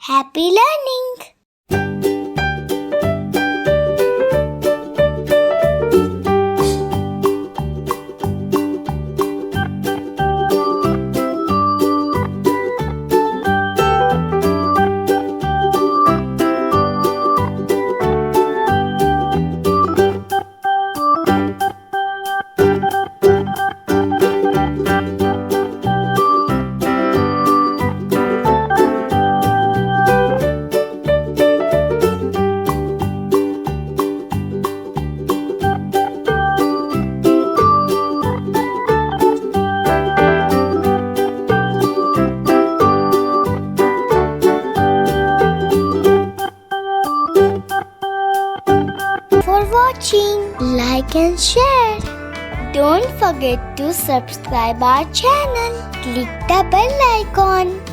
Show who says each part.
Speaker 1: Happy learning! For watching, like and share. Don't forget to subscribe our channel. Click the bell icon.